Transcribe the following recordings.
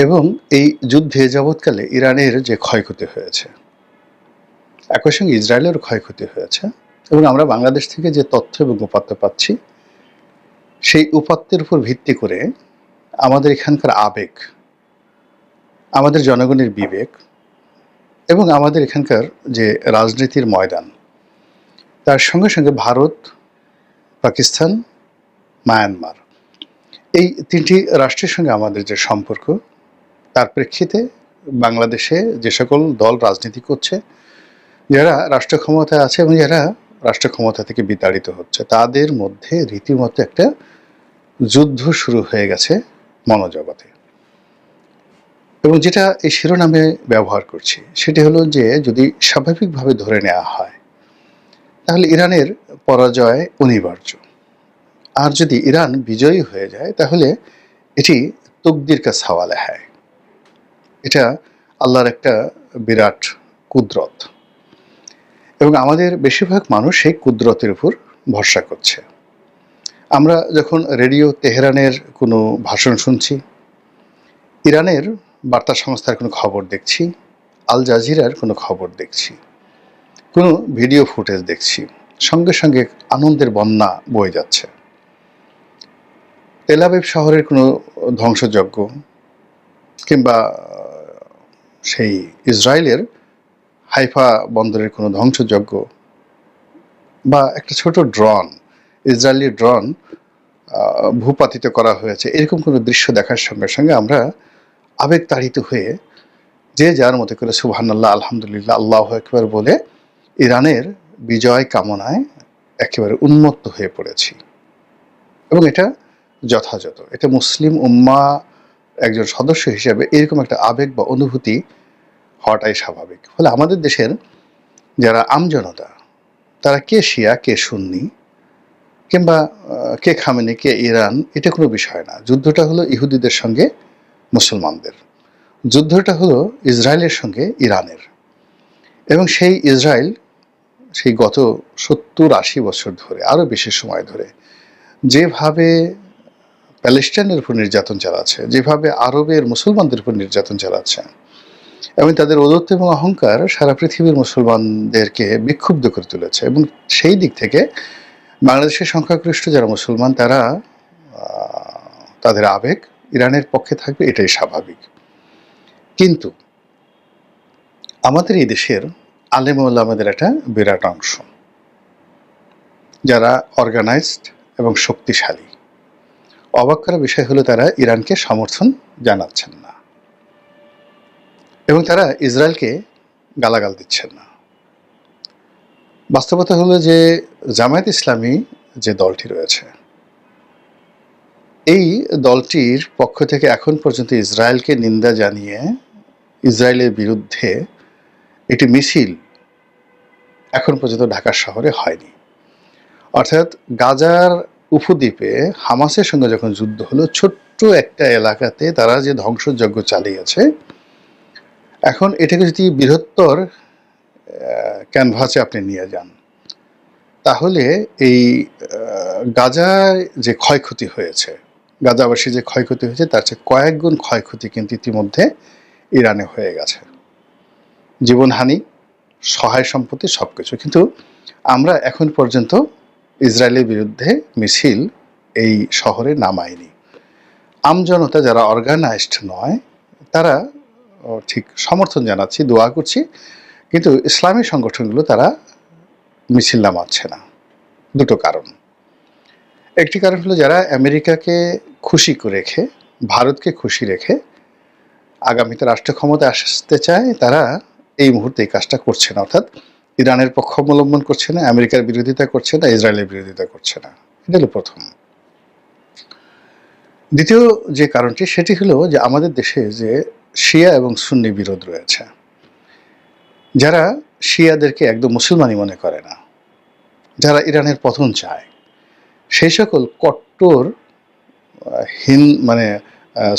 এবং এই যুদ্ধে যাবৎকালে ইরানের যে ক্ষয়ক্ষতি হয়েছে, একই সঙ্গে ইসরায়েলেরও ক্ষয়ক্ষতি হয়েছে এবং আমরা বাংলাদেশ থেকে যে তথ্য এবং উপাত্ত পাচ্ছি, সেই উপাত্তের উপর ভিত্তি করে আমাদের এখানকার আবেগ, আমাদের জনগণের বিবেক এবং আমাদের এখানকার যে রাজনীতির ময়দান, তার সঙ্গে সঙ্গে ভারত, পাকিস্তান, মায়ানমার এই ৩টি রাষ্ট্রের সঙ্গে আমাদের যে সম্পর্ক, তার প্রেক্ষিতে বাংলাদেশে যে সকল দল রাজনীতি করছে, যারা রাষ্ট্র ক্ষমতায় আছে এবং যারা রাষ্ট্র ক্ষমতা থেকে বিতাড়িত হচ্ছে, তাদের মধ্যে রীতিমতো একটা যুদ্ধ শুরু হয়ে গেছে মনোজগতে। এবং যেটা এই শিরোনামে ব্যবহার করছি সেটি হলো যে, যদি স্বাভাবিকভাবে ধরে নেওয়া হয় তাহলে ইরানের পরাজয় অনিবার্য, আর যদি ইরান বিজয়ী হয়ে যায় তাহলে এটি তকদির কা সওয়াল হ্যায়, এটা আল্লাহর একটা বিরাট কুদরত এবং আমাদের বেশিরভাগ মানুষ সেই কুদরতের উপর ভরসা করছে। আমরা যখন রেডিও তেহরানের কোনো ভাষণ শুনছি, ইরানের বার্তা সংস্থার কোনো খবর দেখছি, আল জাজিরার কোনো খবর দেখছি, কোনো ভিডিও ফুটেজ দেখছি, সঙ্গে সঙ্গে আনন্দের বন্যা বয়ে যাচ্ছে। তেল আবিব শহরের কোনো ধ্বংসযজ্ঞ কিংবা সেই ইসরায়েলের হাইফা বন্দরের কোনো ধ্বংসযজ্ঞ বা একটা ছোট ড্রোন, ইসরায়েলি ড্রোন ভূপাতিত করা হয়েছে, এরকম কোনো দৃশ্য দেখার সঙ্গে সঙ্গে আমরা আবেগতাড়িত হয়ে যে যার মতো করে সুবহানাল্লাহ, আলহামদুলিল্লাহ, আল্লাহু আকবার বলে ইরানের বিজয় কামনায় একেবারে উন্মত্ত হয়ে পড়েছি এবং এটা যথাযথ। এটা মুসলিম উম্মাহ একজন সদস্য হিসেবে এরকম একটা আবেগ বা অনুভূতি হওয়াটাই স্বাভাবিক। ফলে আমাদের দেশের যারা আমজনতা, তারা কে শিয়া, কে সুন্নি কিংবা কে খামেনি, কে ইরান, এটা কোনো বিষয় না। যুদ্ধটা হলো ইহুদিদের সঙ্গে মুসলমানদের, যুদ্ধটা হলো ইসরায়েলের সঙ্গে ইরানের। এবং সেই ইসরায়েল সেই গত ৭০-৮০ বছর ধরে, আরও বেশি সময় ধরে যেভাবে প্যালেস্টাইনের উপর নির্যাতন চালাচ্ছে, যেভাবে আরবের মুসলমানদের উপর নির্যাতন চালাচ্ছে এবং তাদের ঔদ্ধত্য এবং অহংকার সারা পৃথিবীর মুসলমানদেরকে বিক্ষুব্ধ করে তুলেছে। এবং সেই দিক থেকে বাংলাদেশের সংখ্যাগরিষ্ঠ যারা মুসলমান, তারা তাদের আবেগ ইরানের পক্ষে থাকবে, এটাই স্বাভাবিক। কিন্তু আমাদের এই দেশের আলেম ওলামাদের একটা বিরাট অংশ যারা অর্গানাইজড এবং শক্তিশালী, অবাক করার বিষয় হলো তারা ইরানকে সমর্থন জানাচ্ছেন না এবং তারা ইসরায়েলকে গালাগাল দিচ্ছেন না। বাস্তবতা হলো যে জামায়াত ইসলামী যে দলটি রয়েছে, এই দলটির পক্ষ থেকে এখন পর্যন্ত ইসরায়েলকে নিন্দা জানিয়ে ইসরায়েলের বিরুদ্ধে একটি মিছিল এখন পর্যন্ত ঢাকা শহরে হয়নি। অর্থাৎ গাজার উপদ্বীপে হামাসের সঙ্গে যখন যুদ্ধ হলো, ছোট্ট একটা এলাকাতে তারা যে ধ্বংসযজ্ঞ চালিয়েছে, এখন এটাকে যদি বৃহত্তর ক্যানভাসে আপনি নিয়ে যান, তাহলে এই গাজায় যে ক্ষয়ক্ষতি হয়েছে, গাজাবাসী যে ক্ষয়ক্ষতি হয়েছে, তার চেয়ে কয়েক গুণ ক্ষয়ক্ষতি কিন্তু ইতিমধ্যে ইরানে হয়ে গেছে। জীবনহানি, সহায় সম্পত্তি, সব কিছু। কিন্তু আমরা এখন পর্যন্ত ইসরায়েলের বিরুদ্ধে মিছিল এই শহরে নামাইনি। আমজনতা যারা অর্গানাইজড নয়, তারা ঠিক সমর্থন জানাচ্ছি, দোয়া করছি, কিন্তু ইসলামী সংগঠনগুলো তারা মিছিল নামাচ্ছে না। দুটো কারণ। একটি কারণ হলো যারা আমেরিকাকে খুশি রেখে, ভারতকে খুশি রেখে আগামীতে রাষ্ট্র ক্ষমতায় আসতে চায়, তারা এই মুহূর্তে এই কাজটা করছে না। অর্থাৎ ইরানের পক্ষ অবলম্বন করছে না, আমেরিকার বিরোধিতা করছে না, ইসরায়েলের বিরোধিতা করছে না। এটা হলো প্রথম। দ্বিতীয় যে কারণটি, সেটি হলো যে আমাদের দেশে যে শিয়া এবং সুন্নি বিরোধ রয়েছে, যারা শিয়াদেরকে একদম মুসলমানই মনে করে না, যারা ইরানের পতন চায়, সেই সকল কট্টর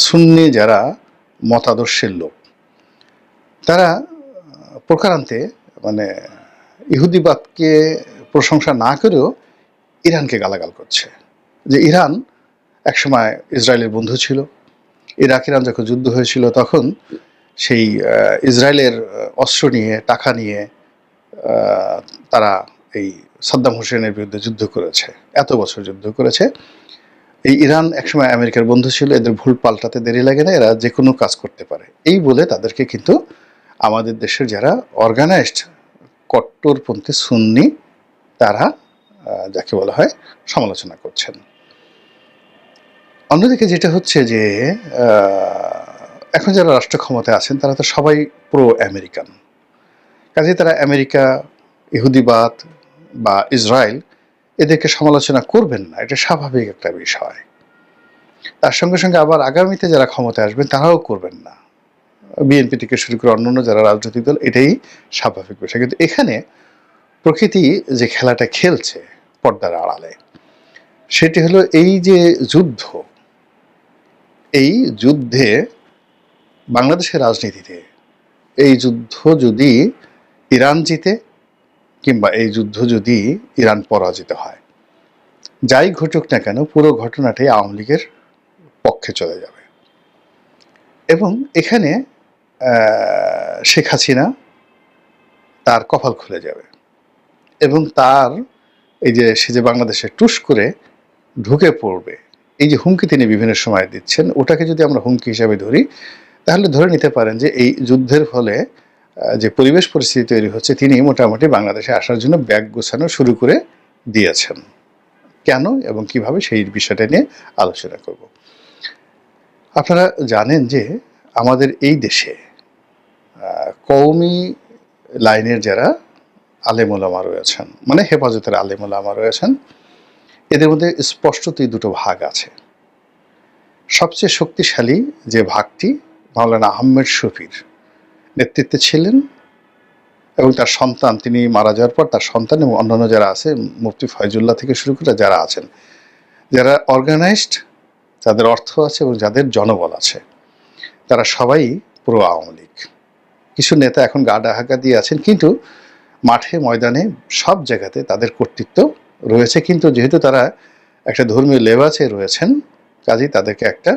সুন্নি যারা মতাদর্শের লোক, তারা প্রকারান্তে ইহুদিবাদকে প্রশংসা না করেও ইরানকে গালাগাল করছে যে ইরান একসময় ইসরায়েলের বন্ধু ছিল, ইরাক ইরান যখন যুদ্ধ হয়েছিল তখন সেই ইসরায়েলের অস্ত্র নিয়ে টাকা নিয়ে তারা এই সাদ্দাম হোসেনের বিরুদ্ধে যুদ্ধ করেছে, এত বছর যুদ্ধ করেছে। এই ইরান একসময় আমেরিকার বন্ধু ছিল, এদের ভুল পাল্টাতে দেরি লাগে না, এরা যে কোনো কাজ করতে পারে, এই বলে তাদেরকে কিন্তু আমাদের দেশের যারা অর্গানাইজড কট্টরপন্থী সুন্নি তারা যাকে বলা হয় সমালোচনা করছেন। অন্যদিকে যেটা হচ্ছে যে এখন যারা রাষ্ট্র ক্ষমতায় আছেন তারা তো সবাই প্রো আমেরিকান, কাজে তারা আমেরিকা, ইহুদিবাদ বা ইসরায়েল এদেরকে সমালোচনা করবেন না, এটা স্বাভাবিক একটা বিষয়। তার সঙ্গে সঙ্গে আবার আগামীতে যারা ক্ষমতায় আসবেন তারাও করবেন না, বিএনপি থেকে শুরু করে অন্যান্য যারা রাজনৈতিক দল, এটাই স্বাভাবিক বিষয়। কিন্তু এখানে প্রকৃতি যে খেলাটা খেলছে পর্দার আড়ালে, সেটি হলো এই যে যুদ্ধ, এই যুদ্ধে বাংলাদেশের রাজনীতিতে এই যুদ্ধ যদি ইরান জিতে কিংবা এই যুদ্ধ যদি ইরান পরাজিত হয়, যাই ঘটুক না কেন পুরো ঘটনাটাই আওয়ামী লীগের পক্ষে চলে যাবে। এবং এখানে শেখ হাসিনা তার কপাল খুলে যাবে এবং তার এই যে সে যে বাংলাদেশে টুস করে ঢুকে পড়বে, এই যে হুমকি তিনি বিভিন্ন সময় দিচ্ছেন, ওটাকে যদি আমরা হুমকি হিসাবে ধরি তাহলে ধরে নিতে পারেন যে এই যুদ্ধের ফলে যে পরিবেশ পরিস্থিতি তৈরি হচ্ছে, তিনি মোটামুটি বাংলাদেশে আসার জন্য ব্যাগ গোছানো শুরু করে দিয়েছেন। কেন এবং কিভাবে সেই বিষয়টা নিয়ে আলোচনা করব। আপনারা জানেন যে আমাদের এই দেশে কওমি লাইনের যারা আলেম ওলামা রয়েছেন, মানে হেফাজতের আলেম ওলামা রয়েছেন, এদের মধ্যে স্পষ্টতই দুটো ভাগ আছে। সবচেয়ে শক্তিশালী যে ভাগটি মাওলানা আহমেদ শফির নেতৃত্বে ছিলেন এবং তার সন্তান, তিনি মারা যাওয়ার পর তার সন্তান এবং অন্যান্য যারা আছে, মুফতি ফয়জুল্লাহ থেকে শুরু করে যারা আছেন, যারা অর্গানাইজড, যাদের অর্থ আছে এবং যাদের জনবল আছে, তারা সবাই পুরো আওয়ামী লীগ। কিছু নেতা এখন গা ঢাকা দিয়ে আছেন, কিন্তু মাঠে ময়দানে সব জায়গাতে তাদের কর্তৃত্ব রয়েছে। কিন্তু যেহেতু তারা একটা ধর্মীয় লেবাসে রয়েছেন, কাজেই তাদেরকে একটা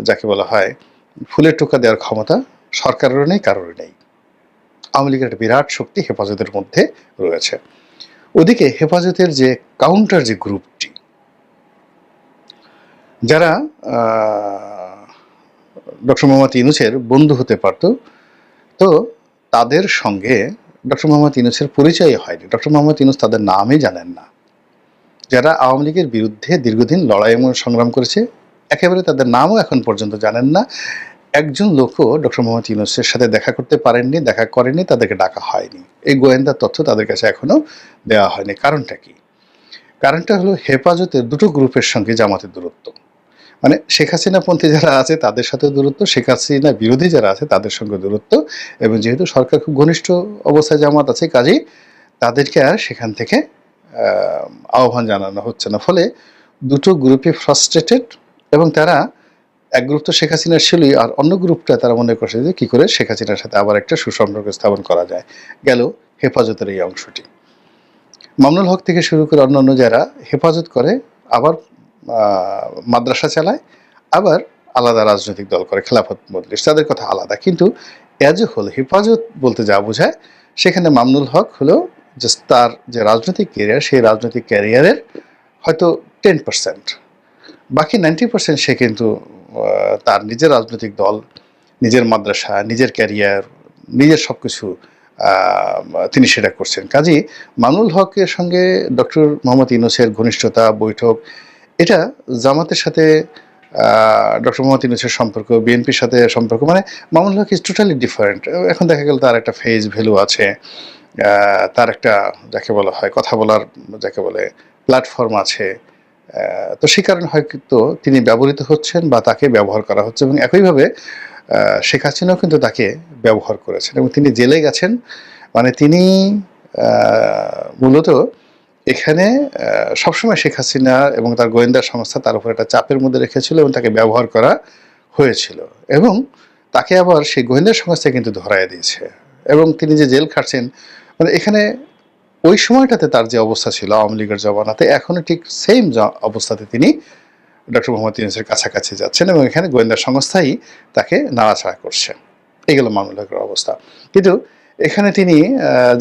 যাকে বলা হয় ফুলের টোকা দেওয়ার ক্ষমতা সরকারেরও নেই, কারোর নেই। আওয়ামী লীগের একটা বিরাট শক্তি হেফাজতের মধ্যে রয়েছে। ওদিকে হেফাজতের যে কাউন্টার যে গ্রুপটি, যারা ডক্টর মোহাম্মদ ইউনূসের বন্ধু হতে পারত, তো তাদের সঙ্গে ডক্টর মোহাম্মদ ইউনূসের পরিচয় হয়নি। ডক্টর মোহাম্মদ ইউনূস তাদের নামই জানেন না। যারা আওয়ামী লীগের বিরুদ্ধে দীর্ঘদিন লড়াই এবং সংগ্রাম করেছে, একেবারে তাদের নামও এখন পর্যন্ত জানেন না। একজন লোকও ডক্টর মোহাম্মদ ইউনূসের সাথে দেখা করতে পারেননি, দেখা করেননি, তাদেরকে ডাকা হয়নি। এই গোয়েন্দার তথ্য তাদের কাছে এখনো দেওয়া হয়নি। কারণটা কি? কারণটা হলো হেফাজতের দুটো গ্রুপের সঙ্গে জামাতের দূরত্ব। মানে শেখ হাসিনাপন্থী যারা আছে তাদের সাথে দূরত্ব, শেখ হাসিনা বিরোধী যারা আছে তাদের সঙ্গে দূরত্ব, এবং যেহেতু সরকার খুব ঘনিষ্ঠ অবস্থায় জামাত আছে, কাজেই তাদেরকে আর সেখান থেকে আহ্বান জানানো হচ্ছে না। ফলে দুটো গ্রুপে ফ্রাস্ট্রেটেড, এবং তারা এক গ্রুপ তো শেখ হাসিনার ছিলই, আর অন্য গ্রুপটা তারা মনে করছে যে কী করে শেখ হাসিনার সাথে আবার একটা সুসম্পর্ক স্থাপন করা যায়। গেল হেফাজতের এই অংশটি। মামুনুল হক থেকে শুরু করে অন্যান্য যারা হেফাজত করে, আবার মাদ্রাসা চালায়, আবার আলাদা রাজনৈতিক দল করে, খেলাফত মজলিস, তাদের কথা আলাদা। কিন্তু এজ এ হোল হেফাজত বলতে যা বোঝায়, সেখানে মামুনুল হক হলো জাস্ট তার যে রাজনৈতিক ক্যারিয়ার, সেই রাজনৈতিক ক্যারিয়ারের হয়তো 10%, বাকি 90% সে কিন্তু তার নিজের রাজনৈতিক দল, নিজের মাদ্রাসা, নিজের ক্যারিয়ার, নিজের সব কিছু তিনি সেটা করছেন। কাজেই মামুনুল হকের সঙ্গে ডক্টর মোহাম্মদ ইউনূসের ঘনিষ্ঠতা, বৈঠক, এটা জামাতের সাথে ডক্টর মোহাম্মদ ইউনূসের সম্পর্ক, বিএনপির সাথে সম্পর্ক, মানে মামুনুল হক ইজ টোটালি ডিফারেন্ট। এখন দেখা গেল তার একটা ফেস ভ্যালু আছে, তার একটা যাকে বলা হয় কথা বলার যাকে বলে প্ল্যাটফর্ম আছে। তো সেই কারণে হয়তো তিনি ব্যবহৃত হচ্ছেন বা তাকে ব্যবহার করা হচ্ছে, এবং একইভাবে শেখ হাসিনাও কিন্তু তাকে ব্যবহার করেছেন এবং তিনি জেলে গেছেন। মানে তিনি মূলত এখানে সবসময় শেখ হাসিনা এবং তার গোয়েন্দা সংস্থা তার উপর একটা চাপের মধ্যে রেখেছিল এবং তাকে ব্যবহার করা হয়েছিল, এবং তাকে আবার সেই গোয়েন্দা সংস্থা কিন্তু ধরায় দিয়েছে। এবং তিনি যে জেল খাটছেন, মানে এখানে ওই সময়টাতে তার যে অবস্থা ছিল আওয়ামী লীগের জমানাতে, এখনও ঠিক সেম অবস্থাতে তিনি ডক্টর মোহাম্মদ ইউনূসের কাছাকাছি যাচ্ছেন এবং এখানে গোয়েন্দা সংস্থাই তাকে নাড়াচাড়া করছে। এই গেল মামুনুল হকের অবস্থা। কিন্তু এখানে তিনি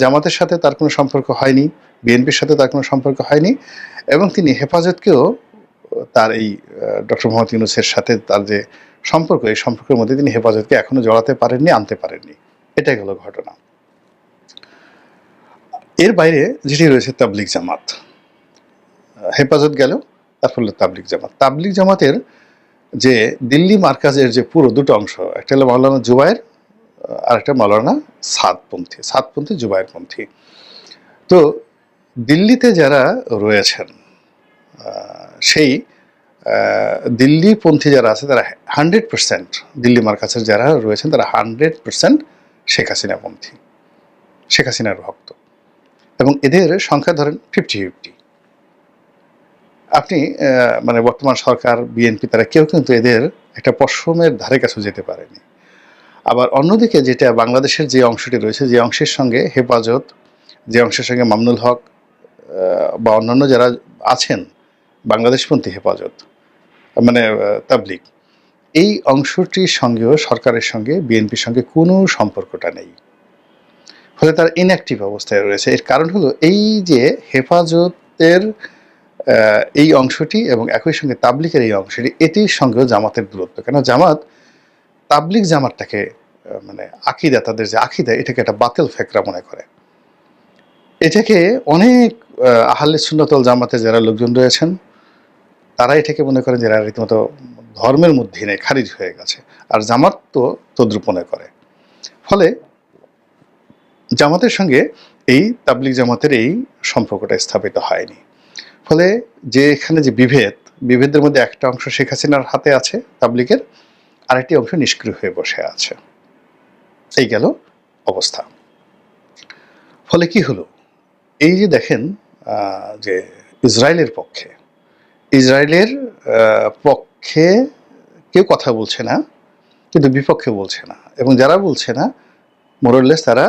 জামাতের সাথে তার কোনো সম্পর্ক হয়নি, বিএনপির সাথে তার কোনো সম্পর্ক হয়নি, এবং তিনি হেফাজতকেও তার এই ডক্টর মোহাম্মদ ইউনূসের সাথে তার যে সম্পর্ক, এই সম্পর্কের মধ্যে তিনি হেফাজতকে এখনো জড়াতে পারেননি, আনতে পারেননি। এটাই হলো ঘটনা। এর বাইরে যেটি রয়েছে তাবলিগ জামাত, হেফাজত গেল, তারপর তাবলিগ জামাত। তাবলিগ জামাতের যে দিল্লি মার্কাজের যে পুরো দুটো অংশ, একটা হলো মাওলানা জুবায়ের আর একটা মাওলানা সাদপন্থী জুবায়েরপন্থী। তো দিল্লিতে যারা রয়েছেন সেই দিল্লিপন্থী যারা আছে তারা 100%, দিল্লি মার্কাজের যারা রয়েছেন তারা 100% শেখ হাসিনাপন্থী, শেখ হাসিনার ভক্ত, এবং এদের সংখ্যা ধরেন 50-50। আপনি মানে বর্তমান সরকার, বিএনপি, তারা কেউ কিন্তু এদের একটা পশমের ধারে কাছে যেতে পারেনি। আবার অন্যদিকে যেটা বাংলাদেশের যে অংশটি রয়েছে, যে অংশের সঙ্গে হেফাজত, যে অংশের সঙ্গে মামুনুল হক বা অন্যান্য যারা আছেন বাংলাদেশপন্থী হেফাজত মানে তাবলিগ, এই অংশটির সঙ্গেও সরকারের সঙ্গে, বিএনপির সঙ্গে কোনো সম্পর্কটা নেই। ফলে তার ইনঅ্যাক্টিভ অবস্থায় রয়েছে। এর কারণ হলো এই যে হেফাজতের এই অংশটি এবং একই সঙ্গে তাবলিগের এই অংশটি, এটির সঙ্গেও জামাতের দূরত্ব। কেন জামাত তাবলিগ জামাতটাকে মানে আকিদা, তাদের যে আকিদা, এটাকে একটা বাতিল ফেকরা মনে করে। এটাকে অনেক আহলে সুন্নাত ওয়াল জামাতের যারা লোকজন রয়েছেন তারা এটাকে মনে করেন যারা রীতিমতো ধর্মের মধ্যে নেই, খারিজ হয়ে গেছে। আর জামাত তো তদ্রুপ মনে করে। ফলে জামাতের সঙ্গে এই তাবলিগ জামাতের এই সম্পর্কটা স্থাপিত হয়নি। ফলে যে এখানে যে বিভেদের মধ্যে একটা অংশ শেখ হাসিনার হাতে আছে তাবলিগের, আরেকটি অংশ নিষ্ক্রিয় হয়ে বসে আছে। এই গেল অবস্থা। ফলে কি হলো, এই যে দেখেন যে ইসরায়েলের পক্ষে কেউ কথা বলছে না, কিন্তু বিপক্ষে বলছে না, এবং যারা বলছে না মোরলেস তারা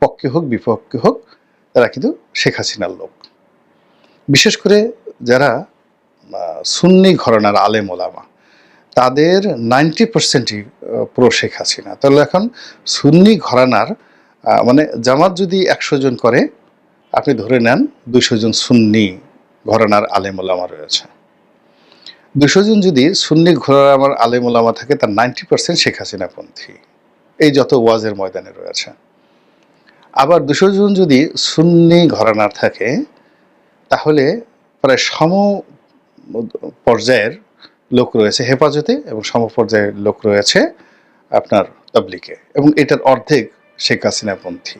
পক্ষে হোক বিপক্ষে হোক তারা কিন্তু শেখ হাসিনার লোক। বিশেষ করে যারা সুন্নি ঘরানার আলেম ওলামা, তাদের 90%ই প্রো শেখ হাসিনা। তাহলে এখন সুন্নি ঘরানার মানে জামাত যদি 100 জন করে, আপনি ধরে নেন 200 জন সুন্নি ঘরানার আলেম ওলামা রয়েছে। 200 জন যদি সুন্নি ঘরানার আলেম ওলামা থাকে, তার 90% শেখ হাসিনাপন্থী, এই যত ওয়াজের ময়দানে রয়েছে। আবার 200 জন যদি সুন্নি ঘরানার থাকে, তাহলে প্রায় সম পর্যায়ের লোক রয়েছে হেফাজতে এবং সমপর্যায়ের লোক রয়েছে আপনার তাবলিগে, এবং এটার অর্ধেক শেখ হাসিনাপন্থী।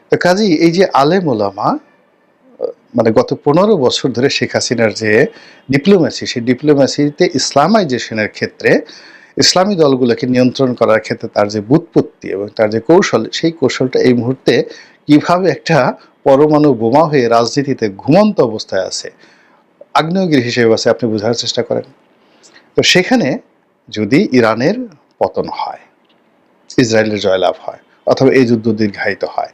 তো কাজেই এই যে আলেম ওলামা, মানে গত 15 বছর ধরে শেখ হাসিনার যে ডিপ্লোম্যাসি, সেই ডিপ্লোম্যাসিতে ইসলামাইজেশনের ক্ষেত্রে, ইসলামী দলগুলোকে নিয়ন্ত্রণ করার ক্ষেত্রে তার যে বুৎপত্তি এবং তার যে কৌশল, সেই কৌশলটা এই মুহূর্তে কিভাবে একটা পরমাণু বোমা হয়ে রাজনীতিতে ঘুমন্ত অবস্থায় আছে, আগ্নেয়গিরি হিসেবে আছে, আপনি বোঝার চেষ্টা করেন। তো সেখানে যদি ইরানের পতন হয়, ইসরায়েলের জয়লাভ হয়, অথবা এই যুদ্ধ দীর্ঘায়িত হয়,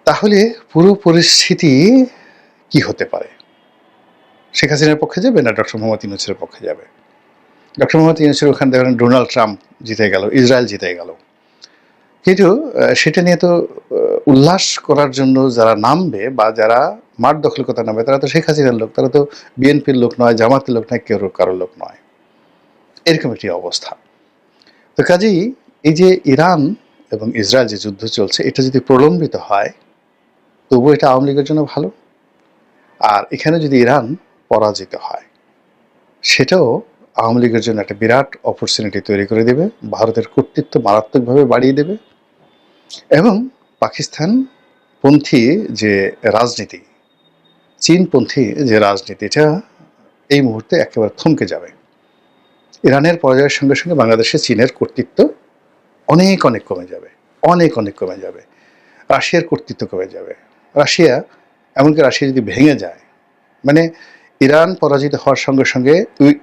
তাহলে পুরো পরিস্থিতি কি হতে পারে? শেখ হাসিনার পক্ষে যাবে না ডক্টর মোহাম্মদ ইউনূসের পক্ষে যাবে? ডক্টর মোহাম্মদ ইউনূসের ওখানে দেখেন ডোনাল্ড ট্রাম্প জিতে গেল, ইসরায়েল জিতে গেল, কিন্তু সেটা নিয়ে তো উল্লাস করার জন্য যারা নামবে বা যারা মাঠ দখল করতে নামবে, তারা তো শেখ হাসিনার লোক, তারা তো বিএনপির লোক নয়, জামাতের লোক নয়, কেউ কারোর লোক নয়। এরকম একটি অবস্থা। তো কাজেই এই যে ইরান এবং ইসরায়েল যে যুদ্ধ চলছে, এটা যদি প্রলম্বিত হয়, তবুও এটা আওয়ামী লীগের জন্য ভালো। আর এখানে যদি ইরান পরাজিত হয়, সেটাও আওয়ামী লীগের জন্য একটা বিরাট অপরচুনিটি তৈরি করে দেবে, ভারতের কর্তৃত্ব মারাত্মকভাবে বাড়িয়ে দেবে, এবং পাকিস্তানপন্থী যে রাজনীতি, চীনপন্থী যে রাজনীতি, এটা এই মুহূর্তে একেবারে থমকে যাবে। ইরানের পরাজয়ের সঙ্গে সঙ্গে বাংলাদেশে চীনের কর্তৃত্ব অনেক অনেক কমে যাবে, অনেক অনেক কমে যাবে। রাশিয়ার কর্তৃত্ব কমে যাবে। রাশিয়া, এমনকি রাশিয়া যদি ভেঙে যায়, মানে ইরান পরাজিত হওয়ার সঙ্গে সঙ্গে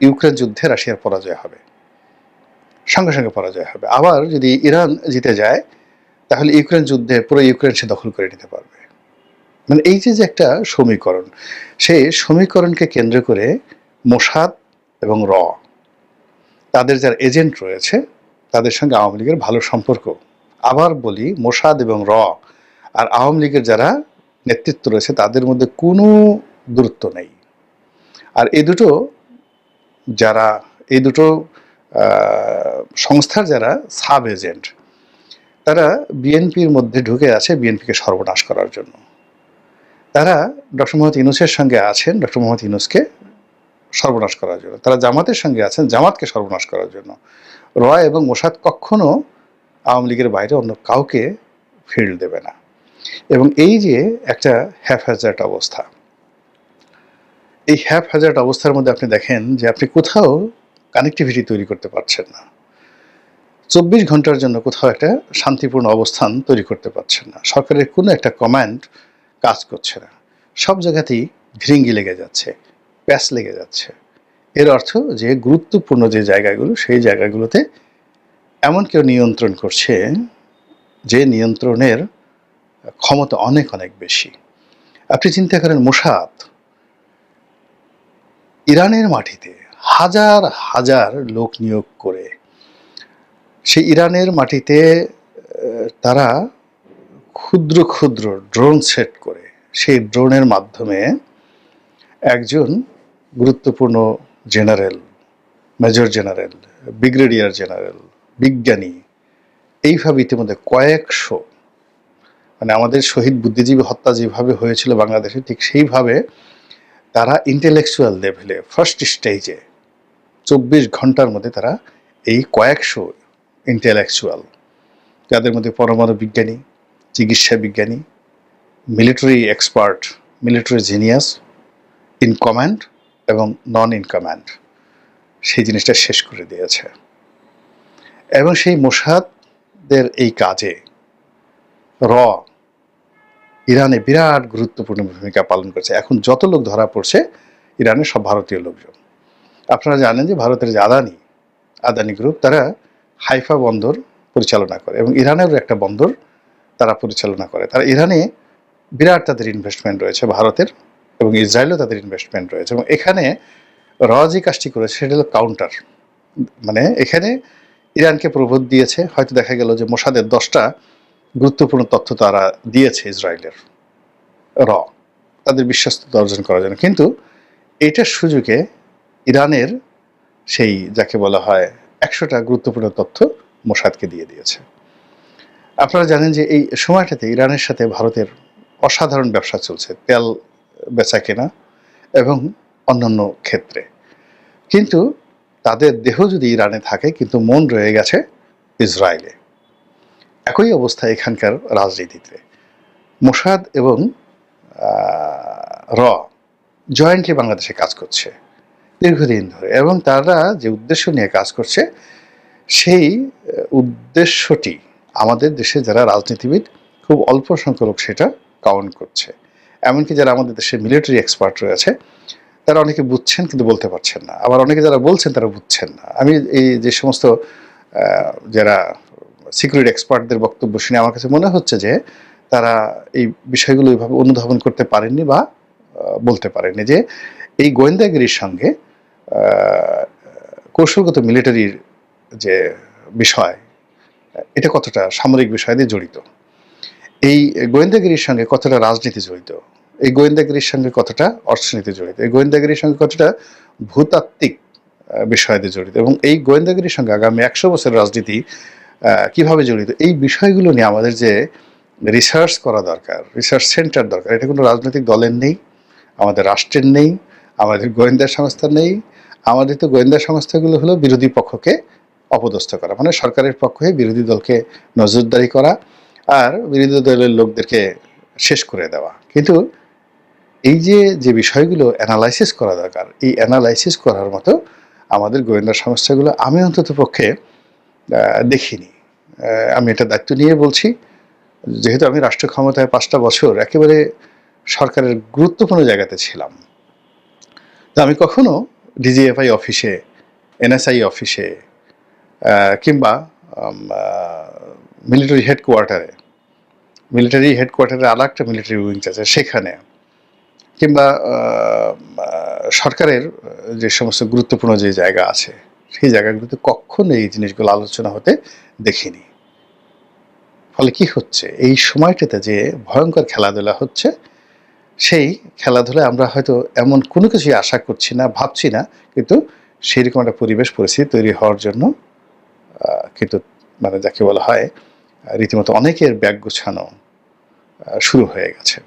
ইউক্রেন যুদ্ধে রাশিয়ার পরাজয় হবে, সঙ্গে সঙ্গে পরাজয় হবে। আবার যদি ইরান জিতে যায়, তাহলে ইউক্রেন যুদ্ধে পুরো ইউক্রেন সে দখল করে নিতে পারবে। মানে এই যে একটা সমীকরণ, সেই সমীকরণকে কেন্দ্র করে মোসাদ এবং তাদের যারা এজেন্ট রয়েছে তাদের সঙ্গে আওয়ামী লীগের ভালো সম্পর্ক। আবার বলি, মোসাদ এবং আর আওয়ামী লীগের যারা নেতৃত্ব রয়েছে তাদের মধ্যে কোনো দূরত্ব নেই। আর এই দুটো সংস্থার যারা সাব এজেন্ট, তারা বিএনপির মধ্যে ঢুকে আছে বিএনপিকে সর্বনাশ করার জন্য। তারা ডক্টর মোহাম্মদ ইউনূসের সঙ্গে আছেন ডক্টর মোহাম্মদ ইউনূসকে সর্বনাশ করার জন্য। তারা জামাতের সঙ্গে আছেন জামাতকে সর্বনাশ করার জন্য। এবং মোসাদ কখনো আওয়ামী লীগের বাইরে অন্য কাউকে ফিল্ড দেবে না। এবং এই যে একটা হ্যাফহ্যাজার্ড অবস্থা, এই হ্যাফহ্যাজার্ড অবস্থার মধ্যে আপনি দেখেন যে আপনি কোথাও কানেক্টিভিটি তৈরি করতে পারছেন না। 24 ঘন্টার জন্য কোথাও একটা শান্তিপূর্ণ অবস্থান তৈরি করতে পারছেন না। সরকারের কোনো একটা কমান্ড কাজ করছে না। সব জায়গাতেই ভিরিঙ্গি লেগে যাচ্ছে, প্যাচ লেগে যাচ্ছে। এর অর্থ যে গুরুত্বপূর্ণ যে জায়গাগুলো, সেই জায়গাগুলোতে এমন কেউ নিয়ন্ত্রণ করছে যে নিয়ন্ত্রণের ক্ষমতা অনেক অনেক বেশি। আপনি চিন্তা করেন, মোসাদ ইরানের মাটিতে হাজার হাজার লোক নিয়োগ করে, সেই ইরানের মাটিতে তারা ক্ষুদ্র ক্ষুদ্র ড্রোন সেট করে, সেই ড্রোনের মাধ্যমে একজন গুরুত্বপূর্ণ general, major general, brigadier general, বিজ্ঞানী, এইভাবে ইতিমধ্যে কয়েকশো, মানে আমাদের শহীদ বুদ্ধিজীবী হত্যা যেভাবে হয়েছিল বাংলাদেশে, ঠিক সেইভাবে তারা ইন্টেলেকচুয়াল লেভেলে ফার্স্ট স্টেজে 24 ঘন্টার মধ্যে তারা এই কয়েকশো ইন্টেলেকচুয়াল, যাদের মধ্যে পরমাণু বিজ্ঞানী, চিকিৎসা বিজ্ঞানী, military expert, military genius, in command এবং নন ইন কমান্ড, সেই জিনিসটা শেষ করে দিয়েছে। এবং সেই মোসাদের এই কাজে ইরানে বিরাট গুরুত্বপূর্ণ ভূমিকা পালন করছে। এখন যত লোক ধরা পড়ছে ইরানের সব ভারতীয় লোকজন। আপনারা জানেন যে ভারতের যে আদানি গ্রুপ, তারা হাইফা বন্দর পরিচালনা করে এবং ইরানেরও একটা বন্দর তারা পরিচালনা করে। তারা ইরানে বিরাট তাদের ইনভেস্টমেন্ট রয়েছে, ভারতের এবং ইসরায়েলও তাদের ইনভেস্টমেন্ট রয়েছে। এবং এখানে যে কাজটি করেছে সেটা হলো কাউন্টার, মানে এখানে ইরানকে প্রবোধ দিয়েছে। হয়তো দেখা গেল যে মোসাদের 10টা গুরুত্বপূর্ণ তথ্য তারা দিয়েছে ইসরায়েলের তাদের বিশ্বস্ততা অর্জন করার জন্য, কিন্তু এইটার সুযোগে ইরানের সেই যাকে বলা হয় 100টা গুরুত্বপূর্ণ তথ্য মোসাদকে দিয়ে দিয়েছে। আপনারা জানেন যে এই সময়টাতে ইরানের সাথে ভারতের অসাধারণ ব্যবসা চলছে, তেল বেচা কেনা এবং অন্যান্য ক্ষেত্রে। কিন্তু তাদের দেহ যদি ইরানে থাকে, কিন্তু মন রয়ে গেছে ইসরায়েলে। একই অবস্থা এখানকার রাজনীতিতে। মোসাদ এবং জয়েন্টলি বাংলাদেশে কাজ করছে দীর্ঘদিন ধরে, এবং তারা যে উদ্দেশ্য নিয়ে কাজ করছে, সেই উদ্দেশ্যটি আমাদের দেশে যারা রাজনীতিবিদ খুব অল্প সংখ্যক লোক সেটা কাউন্ট করছে। এমনকি যারা আমাদের দেশে মিলিটারি এক্সপার্ট রয়েছে, তারা অনেকে বুঝছেন কিন্তু বলতে পারছেন না, আবার অনেকে যারা বলছেন তারা বুঝছেন না। আমি এই যে সমস্ত যারা সিকিউরিটি এক্সপার্টদের বক্তব্য শুনে আমার কাছে মনে হচ্ছে যে তারা এই বিষয়গুলো এইভাবে অনুধাবন করতে পারেননি বা বলতে পারেননি যে এই গোয়েন্দাগিরির সঙ্গে কৌশলগত মিলিটারির যে বিষয়, এটা কতটা সামরিক বিষয় দিয়ে জড়িত, এই গোয়েন্দাগিরির সঙ্গে কতটা রাজনীতি জড়িত, এই গোয়েন্দাগিরির সঙ্গে কতটা অর্থনীতি জড়িত, এই গোয়েন্দাগিরির সঙ্গে কতটা ভূতাত্ত্বিক বিষয় দিয়ে জড়িত, এবং এই গোয়েন্দাগিরির সঙ্গে আগামী 100 বছরের রাজনীতি কিভাবে জড়িত, এই বিষয়গুলো নিয়ে আমাদের যে রিসার্চ করা দরকার, রিসার্চ সেন্টার দরকার, এটা কোনো রাজনৈতিক দলের নেই, আমাদের রাষ্ট্রের নেই, আমাদের গোয়েন্দা সংস্থার নেই। আমাদের তো গোয়েন্দা সংস্থাগুলো হলো বিরোধী পক্ষকে অপদস্থ করা, মানে সরকারের পক্ষে বিরোধী দলকে নজরদারি করা আর বিরোধী দলের লোকদেরকে শেষ করে দেওয়া। কিন্তু এই যে বিষয়গুলো অ্যানালাইসিস করা দরকার, এই অ্যানালাইসিস করার মতো আমাদের গোয়েন্দা সংস্থাগুলো আমি অন্তত পক্ষে দেখিনি। আমি এটা দায়িত্ব নিয়ে বলছি, যেহেতু আমি রাষ্ট্র ক্ষমতায় 5টা বছর একেবারে সরকারের গুরুত্বপূর্ণ জায়গাতে ছিলাম, তো আমি কখনো ডিজিএফআই অফিসে, এনএসআই অফিসে কিংবা মিলিটারি হেডকোয়ার্টারে মিলিটারি হেডকোয়ার্টারে আর একটা মিলিটারি উইংস আছে সেখানে, কিংবা সরকারের যে সমস্ত গুরুত্বপূর্ণ যে জায়গা আছে সেই জায়গাগুলোতে কখনো এই জিনিসগুলো আলোচনা হতে দেখিনি। ফলে কি হচ্ছে, এই সময়টাতে যে ভয়ঙ্কর খেলাধুলা হচ্ছে, সেই খেলাধুলায় আমরা হয়তো এমন কোনো কিছুই আশা করছি না, ভাবছি না, কিন্তু সেরকম একটা পরিবেশ পরিস্থিতি তৈরি হওয়ার জন্য কিন্তু মানে যাকে বলা হয় রীতিমতো অনেকের ব্যাগ গোছানো শুরু হয়ে গেছে।